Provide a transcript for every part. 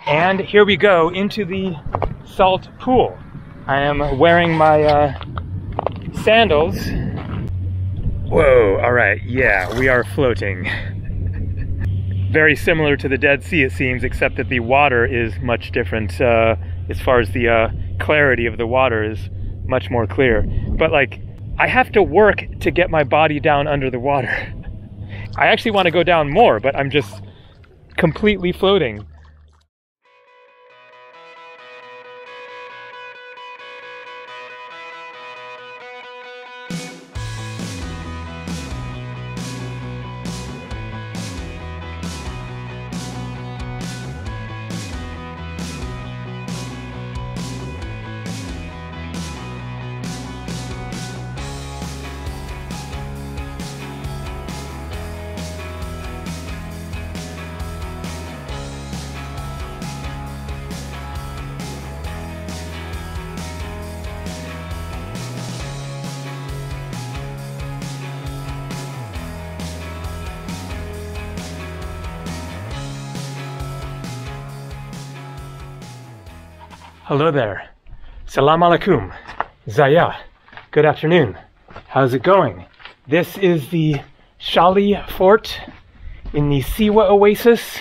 And here we go into the salt pool. I am wearing my sandals. Whoa, all right, yeah, we are floating. Very similar to the Dead Sea, it seems, except that the water is much different. As far as the clarity of the water is much more clear. But like, I have to work to get my body down under the water. I actually want to go down more, but I'm just completely floating. Hello there. Salam alaikum. Zaya. Good afternoon. How's it going? This is the Shali Fort in the Siwa Oasis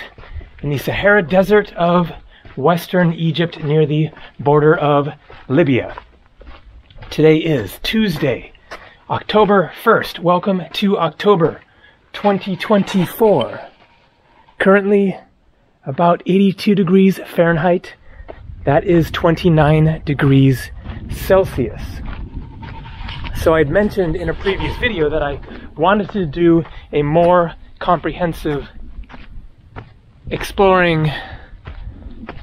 in the Sahara Desert of Western Egypt near the border of Libya. Today is Tuesday, October 1st. Welcome to October 2024. Currently about 82 degrees Fahrenheit. That is 29 degrees Celsius. So I'd mentioned in a previous video that I wanted to do a more comprehensive exploring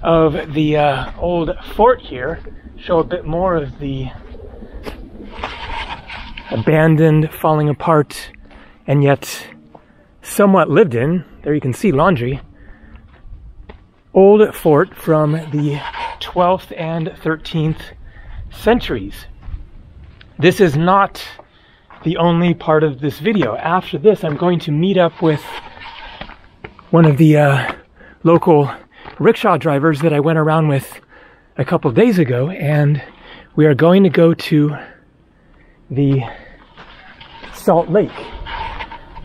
of the old fort here, show a bit more of the abandoned, falling apart, and yet somewhat lived in. There you can see laundry. Old fort from the 12th and 13th centuries. This is not the only part of this video. After this, I'm going to meet up with one of the local rickshaw drivers that I went around with a couple of days ago, and we are going to go to the Salt Lake,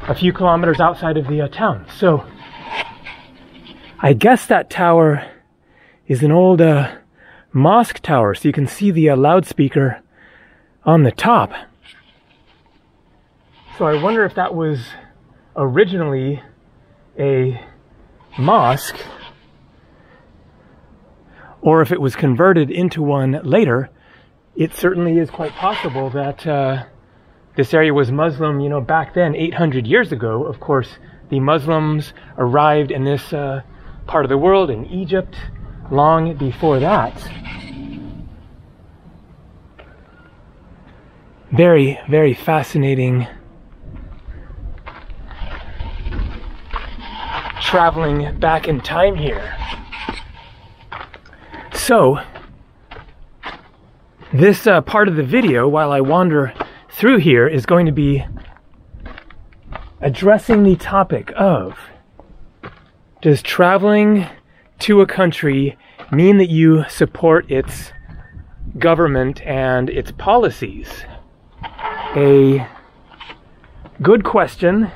a few kilometers outside of the town. So I guess that tower is an old mosque tower, so you can see the loudspeaker on the top. So I wonder if that was originally a mosque, or if it was converted into one later. It certainly is quite possible that this area was Muslim, you know, back then, 800 years ago. Of course, the Muslims arrived in this part of the world, in Egypt, long before that. Very, very fascinating traveling back in time here. So, this part of the video, while I wander through here, is going to be addressing the topic of, does traveling to a country mean that you support its government and its policies? A good question,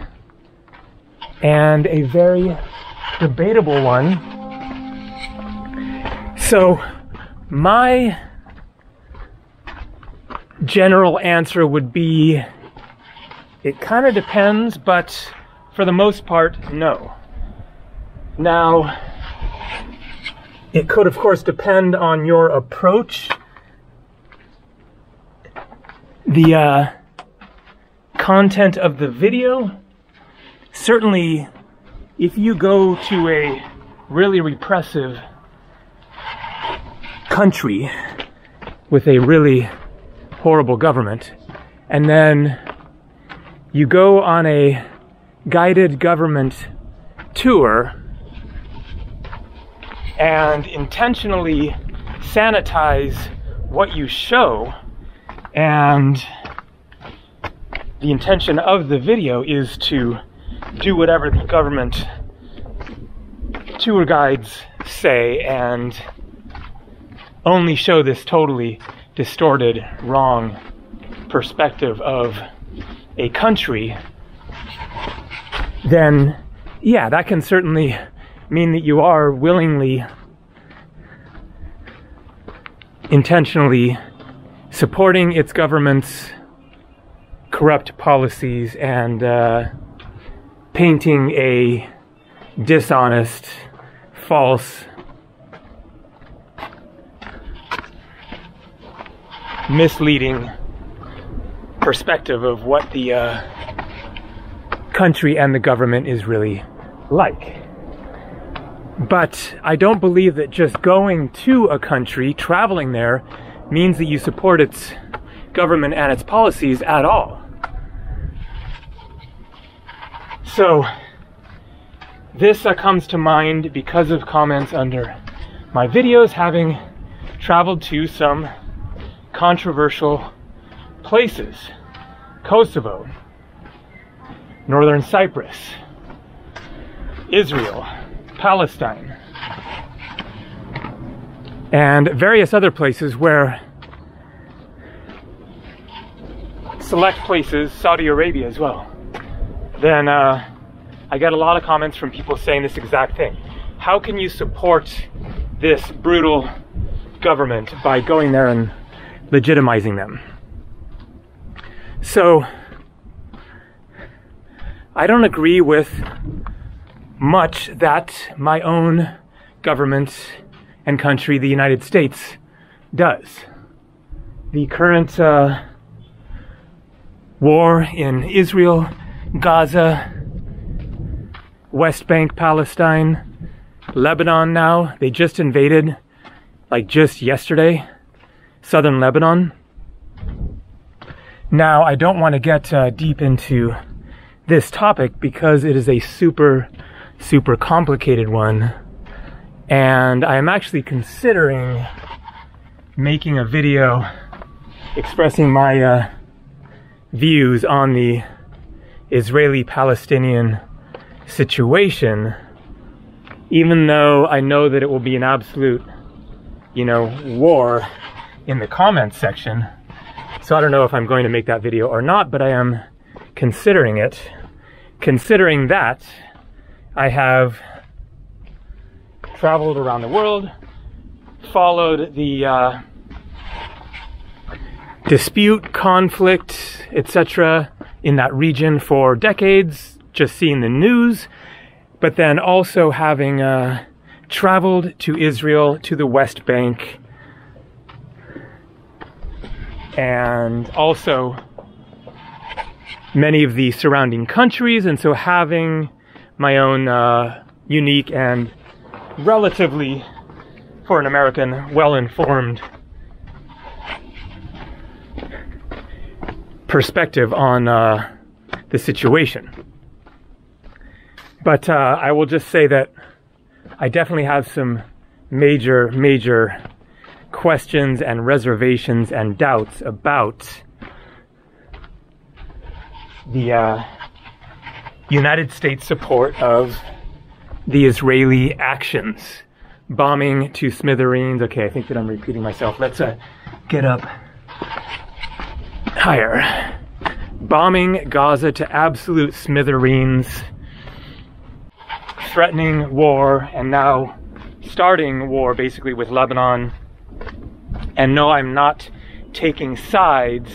and a very debatable one. So, my general answer would be, it kind of depends, but for the most part, no. Now, it could, of course, depend on your approach, the content of the video. Certainly, if you go to a really repressive country with a really horrible government, and then you go on a guided government tour and intentionally sanitize what you show, and the intention of the video is to do whatever the government tour guides say and only show this totally distorted, wrong perspective of a country, then yeah, that can certainly mean that you are willingly, intentionally supporting its government's corrupt policies and painting a dishonest, false, misleading perspective of what the country and the government is really like. But I don't believe that just going to a country, traveling there, means that you support its government and its policies at all. So this comes to mind because of comments under my videos having traveled to some controversial places. Kosovo, Northern Cyprus, Israel, Palestine, and various other places where select places, Saudi Arabia as well. Then I get a lot of comments from people saying this exact thing. How can you support this brutal government by going there and legitimizing them? So I don't agree with much that my own government and country, the United States, does. The current war in Israel, Gaza, West Bank, Palestine, Lebanon now, they just invaded, like just yesterday, southern Lebanon. Now, I don't want to get deep into this topic because it is a super complicated one, and I am actually considering making a video expressing my views on the Israeli-Palestinian situation, even though I know that it will be an absolute, war in the comments section. So I don't know if I'm going to make that video or not, but I am considering it. Considering that I have traveled around the world, followed the dispute, conflict, etc. in that region for decades, just seeing the news, but then also having traveled to Israel, to the West Bank, and also many of the surrounding countries, and so having my own unique and relatively, for an American, well-informed perspective on the situation. But I will just say that I definitely have some major questions and reservations and doubts about the United States support of the Israeli actions. Bombing to smithereens. Okay, I think that I'm repeating myself. Let's get up higher. Bombing Gaza to absolute smithereens, threatening war, and now starting war basically with Lebanon. And no, I'm not taking sides,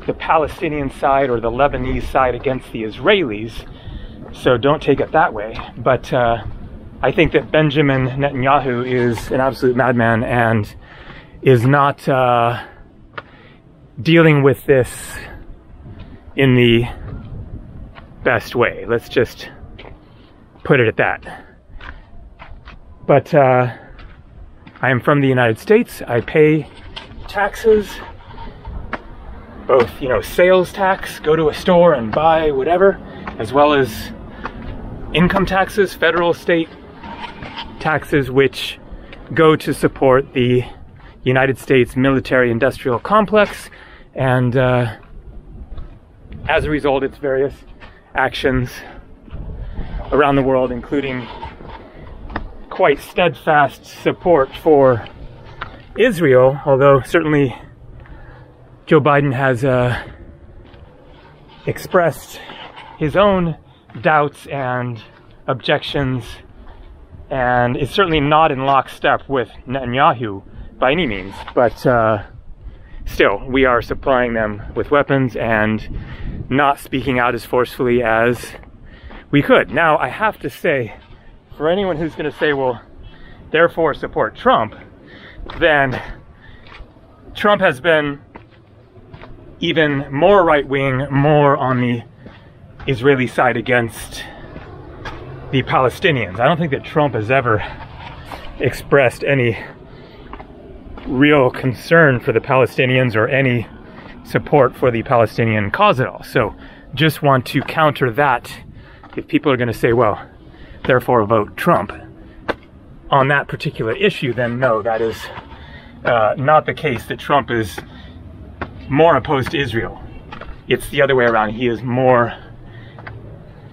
the Palestinian side or the Lebanese side against the Israelis, so don't take it that way. But I think that Benjamin Netanyahu is an absolute madman and is not dealing with this in the best way. Let's just put it at that. But I am from the United States. I pay taxes, both, sales tax, go to a store and buy whatever, as well as income taxes, federal, state taxes, which go to support the United States military-industrial complex, and as a result, its various actions around the world, including quite steadfast support for Israel, although certainly Joe Biden has expressed his own doubts and objections, and is certainly not in lockstep with Netanyahu by any means. But still, we are supplying them with weapons and not speaking out as forcefully as we could. Now, I have to say, for anyone who's going to say, well, therefore support Trump, then Trump has been even more right-wing, more on the Israeli side against the Palestinians. I don't think that Trump has ever expressed any real concern for the Palestinians or any support for the Palestinian cause at all. So just want to counter that. If people are going to say, well, therefore vote Trump on that particular issue, then no, that is not the case, that Trump is more opposed to Israel. It's the other way around. He is more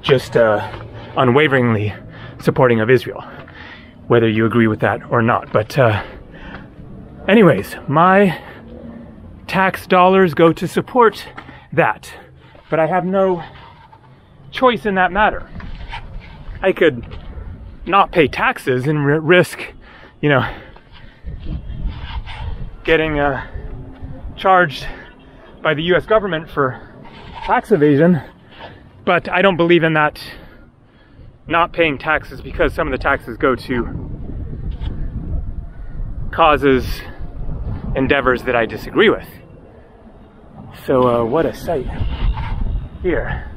just unwaveringly supporting of Israel, whether you agree with that or not. But anyways, my tax dollars go to support that, but I have no choice in that matter. I could not pay taxes and risk, you know, getting charged by the US government for tax evasion, but I don't believe in that, not paying taxes, because some of the taxes go to causes, endeavors that I disagree with. So what a sight here.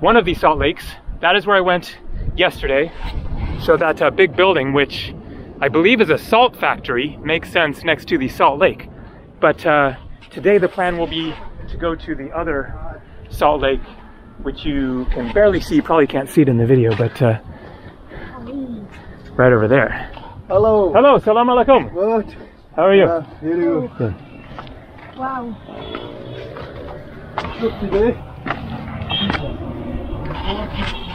One of these salt lakes, that is where I went yesterday. So that big building, which I believe is a salt factory, makes sense next to the salt lake. But today the plan will be to go to the other salt lake, which you can barely see, probably can't see it in the video, but right over there. Hello. Hello, salam alaikum. Good. How are you? You. Good. Wow. Good today.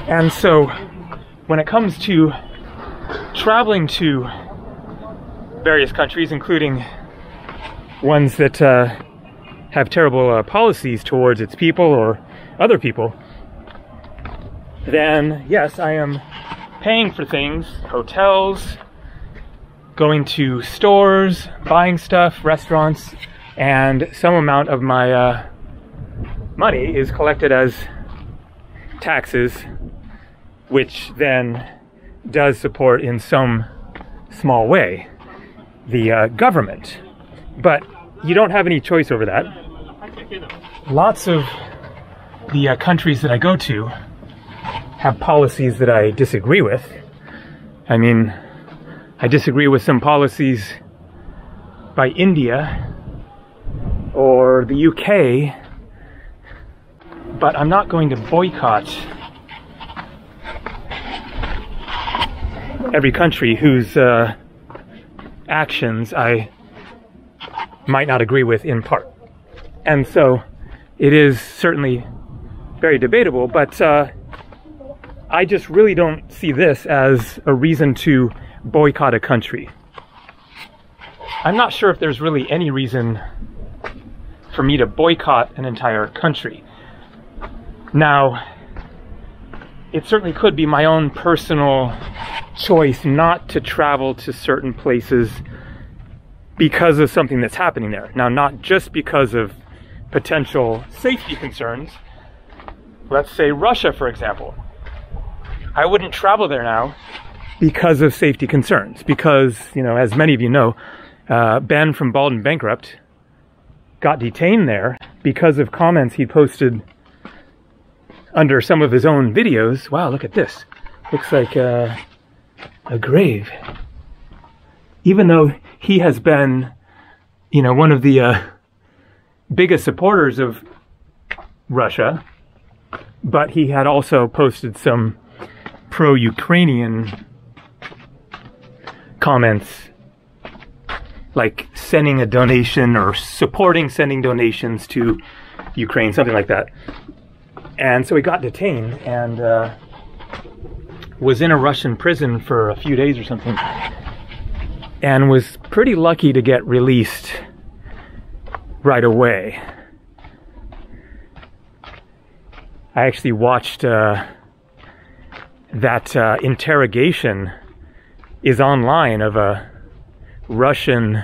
And so, when it comes to traveling to various countries, including ones that have terrible policies towards its people or other people, then yes, I am paying for things, hotels, going to stores, buying stuff, restaurants, and some amount of my money is collected as taxes, which then does support in some small way the government. But you don't have any choice over that. Lots of the countries that I go to have policies that I disagree with. I mean, I disagree with some policies by India or the UK, but I'm not going to boycott every country whose actions I might not agree with in part. And so it is certainly very debatable, but I just really don't see this as a reason to boycott a country. I'm not sure if there's really any reason for me to boycott an entire country. Now, it certainly could be my own personal choice not to travel to certain places because of something that's happening there. Now, not just because of potential safety concerns. Let's say Russia, for example. I wouldn't travel there now because of safety concerns. Because, you know, as many of you know, Ben from Bald and Bankrupt got detained there because of comments he posted under some of his own videos. Wow, look at this. Looks like a grave. Even though he has been, you know, one of the biggest supporters of Russia, but he had also posted some pro-Ukrainian comments, like sending a donation or supporting sending donations to Ukraine, something like that. And so he got detained, and was in a Russian prison for a few days or something, and was pretty lucky to get released right away. I actually watched that interrogation is online of a Russian,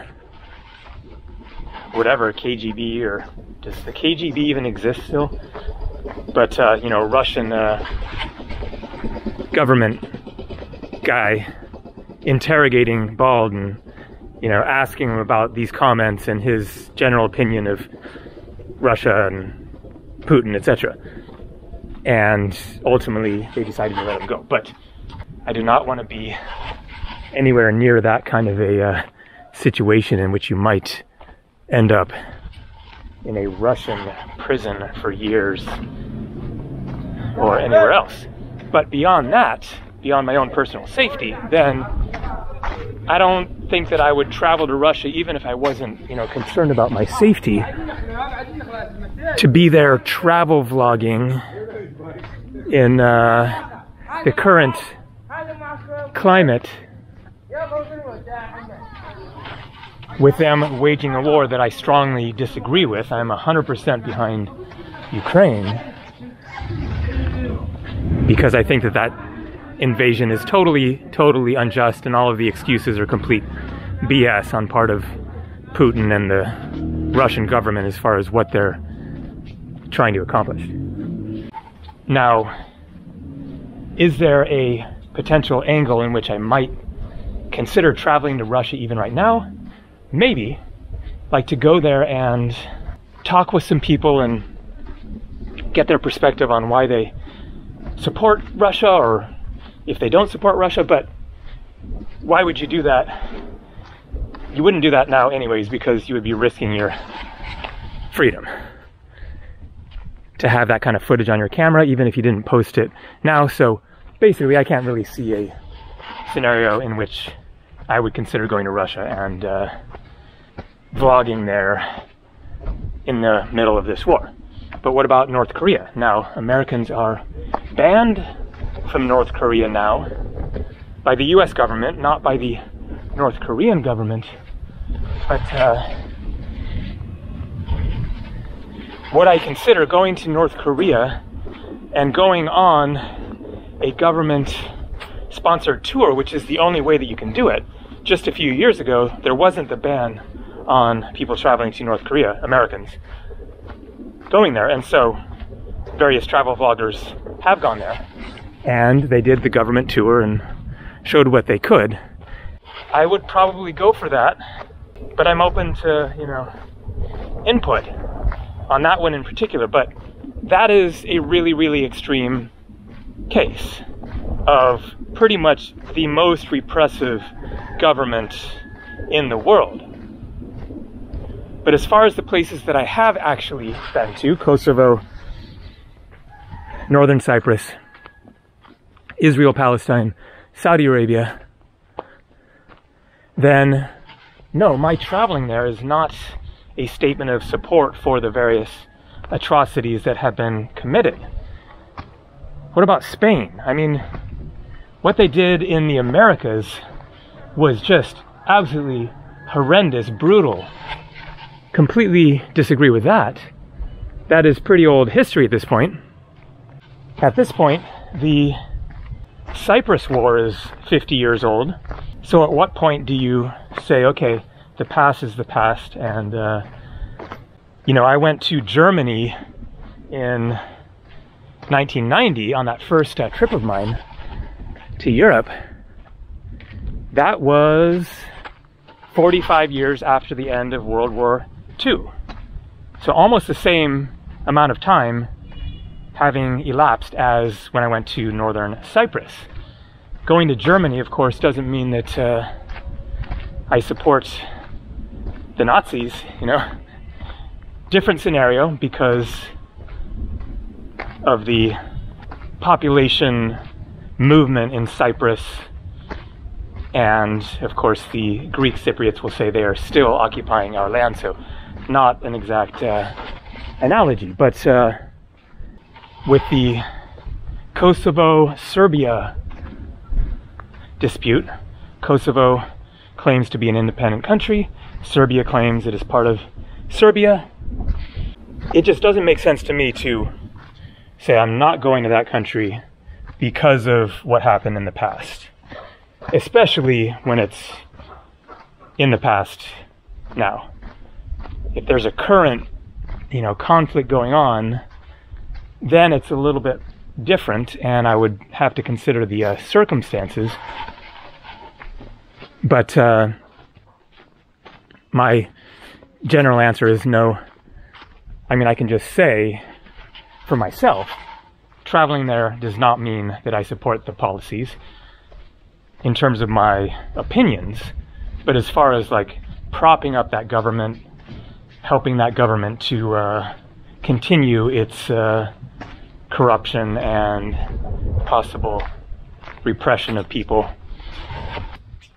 whatever, KGB, or does the KGB even exist still? But, you know, Russian government guy interrogating Bald and, you know, asking him about these comments and his general opinion of Russia and Putin, etc. And ultimately they decided to let him go. But I do not want to be anywhere near that kind of a situation in which you might end up in a Russian prison for years or anywhere else. But beyond that, beyond my own personal safety, then I don't think that I would travel to Russia, even if I wasn't, you know, concerned about my safety, to be there travel vlogging in the current climate, with them waging a war that I strongly disagree with. I'm 100% behind Ukraine, because I think that that invasion is totally unjust, and all of the excuses are complete BS on part of Putin and the Russian government as far as what they're trying to accomplish. Now, is there a potential angle in which I might consider traveling to Russia even right now? Maybe. Like to go there and talk with some people and get their perspective on why they support Russia, or if they don't support Russia. But why would you do that? You wouldn't do that now anyways, because you would be risking your freedom to have that kind of footage on your camera, even if you didn't post it now. So basically I can't really see a scenario in which I would consider going to Russia and vlogging there in the middle of this war. But what about North Korea? Now, Americans are banned from North Korea now by the US government, not by the North Korean government. But would I consider going to North Korea and going on a government-sponsored tour, which is the only way that you can do it? Just a few years ago, there wasn't the ban on people traveling to North Korea, Americans, going there. And so various travel vloggers have gone there, and they did the government tour and showed what they could. I would probably go for that, but I'm open to, you know, input on that one in particular. But that is a really extreme case of pretty much the most repressive government in the world. But as far as the places that I have actually been to, Kosovo, Northern Cyprus, Israel, Palestine, Saudi Arabia, then no, my traveling there is not a statement of support for the various atrocities that have been committed. What about Spain? I mean, what they did in the Americas was just absolutely horrendous, brutal. Completely disagree with that. That is pretty old history at this point. At this point, the Cyprus War is 50 years old. So at what point do you say, okay, the past is the past? And, you know, I went to Germany in 1990 on that first trip of mine to Europe. That was 45 years after the end of World War II. So almost the same amount of time having elapsed as when I went to Northern Cyprus. Going to Germany, of course, doesn't mean that I support the Nazis, you know. Different scenario because of the population movement in Cyprus, and of course the Greek Cypriots will say they are still occupying our land, so not an exact analogy. But with the Kosovo-Serbia dispute. Kosovo claims to be an independent country. Serbia claims it is part of Serbia. It just doesn't make sense to me to say I'm not going to that country because of what happened in the past, especially when it's in the past now. If there's a current, conflict going on, then it's a little bit different, and I would have to consider the circumstances. But my general answer is no. I mean, I can just say for myself, traveling there does not mean that I support the policies in terms of my opinions, but as far as like propping up that government, helping that government to continue its corruption and possible repression of people,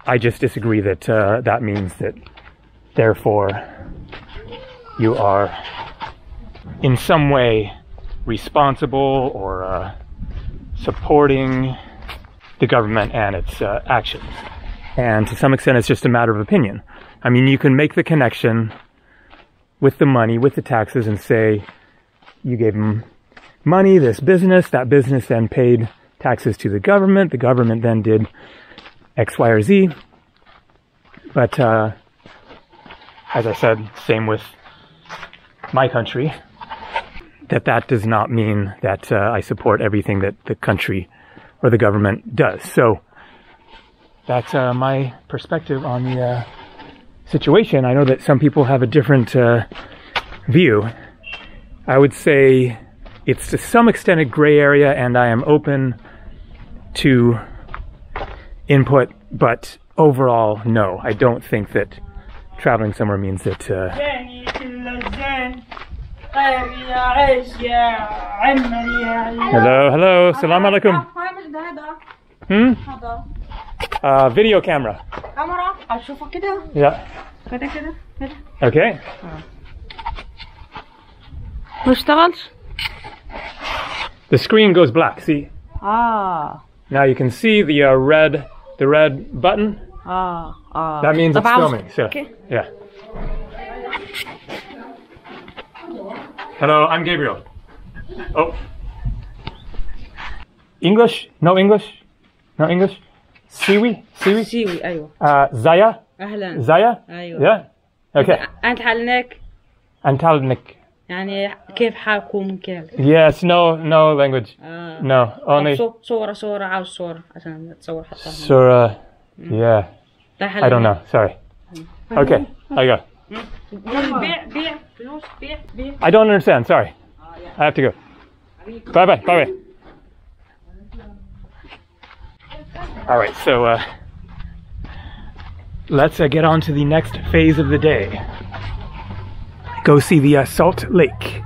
I just disagree that that means that therefore you are in some way responsible or supporting the government and its actions. And to some extent, it's just a matter of opinion. I mean, you can make the connection with the money, with the taxes, and say you gave them money, this business, that business then paid taxes to the government then did X, Y, or Z. But as I said, same with my country, that does not mean that I support everything that the country or the government does. So that's my perspective on the situation. I know that some people have a different view. I would say it's to some extent a gray area, and I am open to input, but overall, no. I don't think that traveling somewhere means that hello, salam alaikum. Video camera. اشوفك كده. Yeah. كده. Okay. ما اشتغلش. The screen goes black. See? Now you can see the red button. That means it's filming. So, okay. Yeah. Hello, I'm Gabriel. Oh. English? No English? No English? Siwi? أيوة. Zaya? أهلا. Zaya? أيوة. Yeah. Okay. أنت حالك؟ Antalnik. يعني كيف حالكم كذا؟ Yes, no language. No, only صورة عاوز صورة عشان تصور حطها. Surah. Yeah. I don't know. Sorry. Okay. I go. بيع فلوس بيع. I don't understand. Sorry. I have to go. Bye. All right. So let's get on to the next phase of the day. Go see the Salt Lake.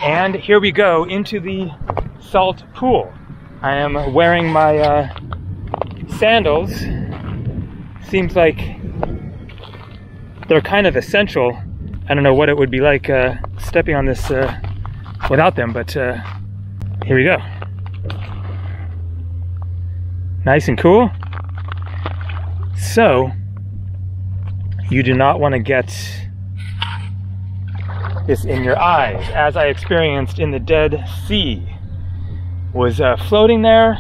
And here we go into the salt pool. I am wearing my sandals. Seems like they're kind of essential. I don't know what it would be like stepping on this without them, but here we go. Nice and cool. So, you do not want to get this in your eyes, as I experienced in the Dead Sea. Was floating there,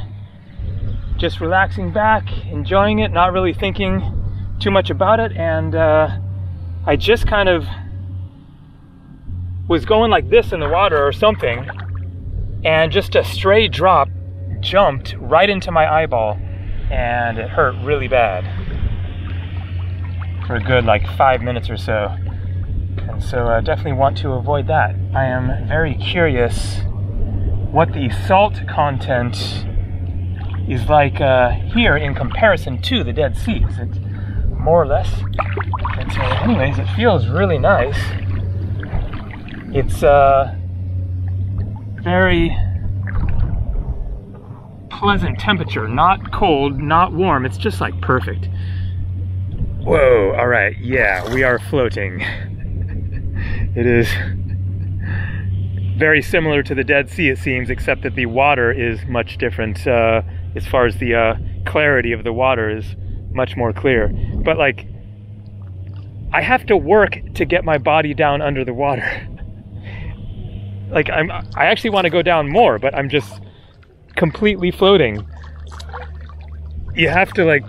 just relaxing back, enjoying it, not really thinking too much about it, and I just kind of was going like this in the water or something, and just a stray drop jumped right into my eyeball, and it hurt really bad for a good like 5 minutes or so. And so I definitely want to avoid that. I am very curious what the salt content is like here in comparison to the Dead Sea. Is it more or less? And so anyways, it feels really nice. It's very pleasant temperature, not cold, not warm. It's just like perfect. Whoa, all right, yeah, we are floating. It is very similar to the Dead Sea, it seems, except that the water is much different. As far as the clarity of the water is much more clear. But like, I have to work to get my body down under the water. Like, I actually want to go down more, but I'm just completely floating. You have to like,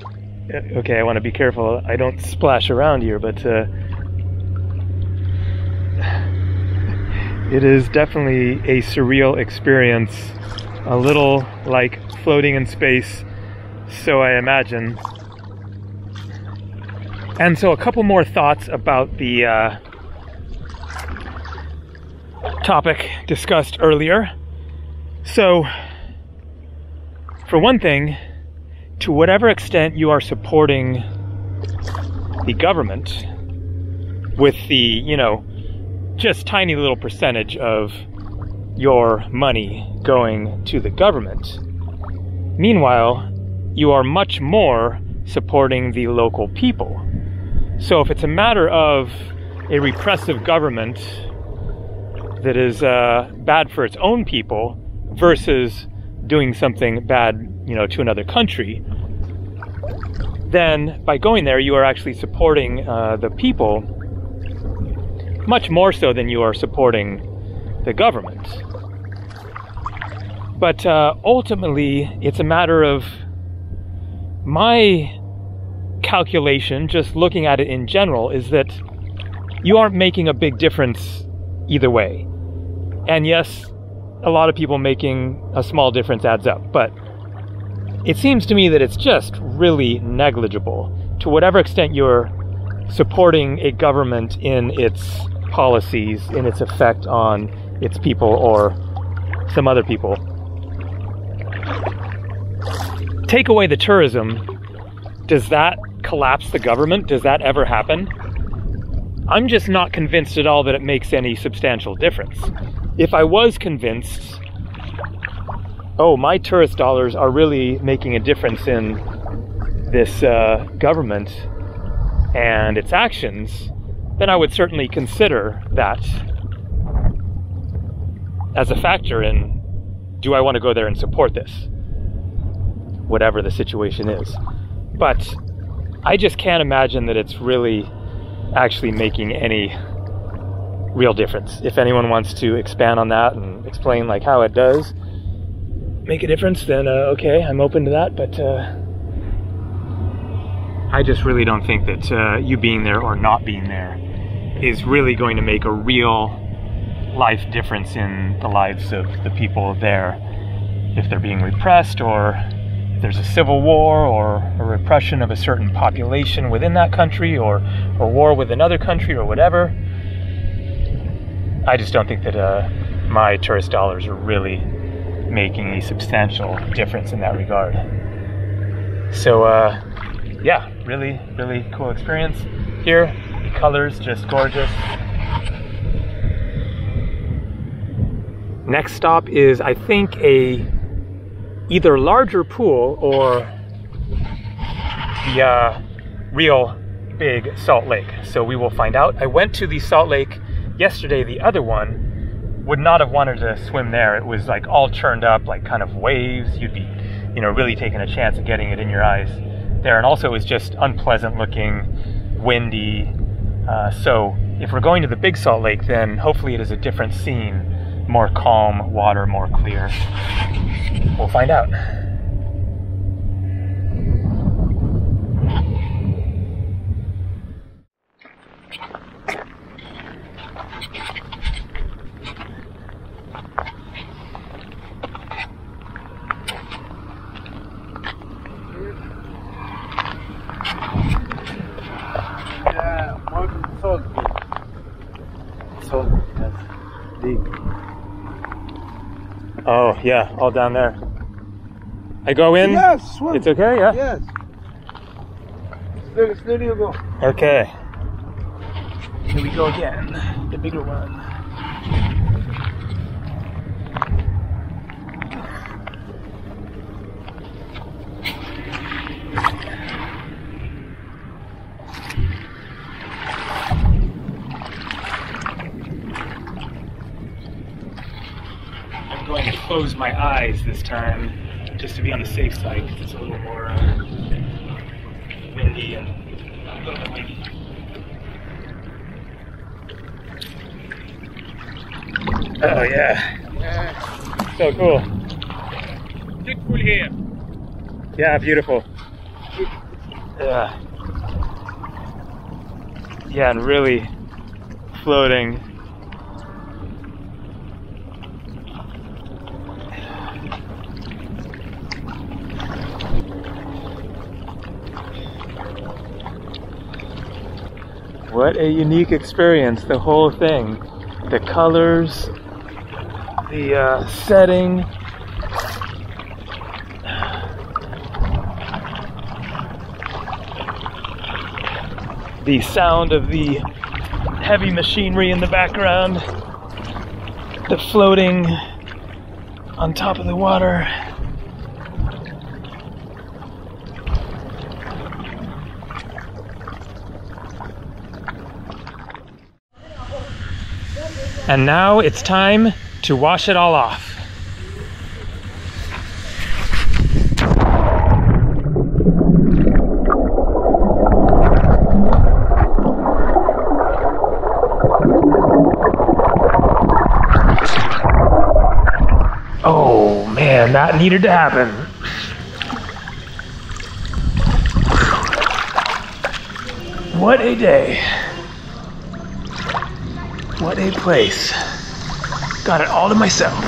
okay, I want to be careful I don't splash around here, but it is definitely a surreal experience, a little like floating in space, so I imagine. And so a couple more thoughts about the topic discussed earlier. So, for one thing, to whatever extent you are supporting the government with the, you know, just tiny little percentage of your money going to the government. Meanwhile, you are much more supporting the local people. So if it's a matter of a repressive government that is bad for its own people versus doing something bad, you know, to another country, then by going there, you are actually supporting the people much more so than you are supporting the government. But ultimately, it's a matter of my calculation, just looking at it in general, is that you aren't making a big difference either way. And yes, a lot of people making a small difference adds up, but it seems to me that it's just really negligible. To whatever extent you're supporting a government in its policies, in its effect on its people or some other people. Take away the tourism, does that collapse the government? Does that ever happen? I'm just not convinced at all that it makes any substantial difference. If I was convinced, oh, my tourist dollars are really making a difference in this government and its actions, then I would certainly consider that as a factor in, do I want to go there and support this? Whatever the situation is. But I just can't imagine that it's really actually making any real difference. If anyone wants to expand on that and explain like how it does make a difference, then okay, I'm open to that, but I just really don't think that you being there or not being there is really going to make a real life difference in the lives of the people there. If they're being repressed, or if there's a civil war, or a repression of a certain population within that country, or war with another country, or whatever, I just don't think that my tourist dollars are really making a substantial difference in that regard. So yeah, really, really cool experience here. The colors just gorgeous. Next stop is, I think, a either larger pool or the real big salt lake. So we will find out. I went to the salt lake yesterday, the other one. Would not have wanted to swim there. It was like all churned up, like kind of waves. You'd be, you know, really taking a chance of getting it in your eyes there. And also it was just unpleasant looking, windy. So if we're going to the big salt lake, then hopefully it is a different scene, more calm water, more clear. We'll find out. Oh, yeah, all down there. I go in? Yes, swim. It's okay, yeah? Yes. Steady you go. Okay. Here we go again. The bigger one. I'm going to close my eyes this time, just to be on the safe side, because it's a little more windy and a little bit windy. Oh yeah. So cool. Beautiful here. Yeah, beautiful. Yeah. Yeah, and really floating. What a unique experience, the whole thing. The colors, the setting. The sound of the heavy machinery in the background. The floating on top of the water. And now it's time to wash it all off. Oh man, that needed to happen. What a day. What a place. Got it all to myself.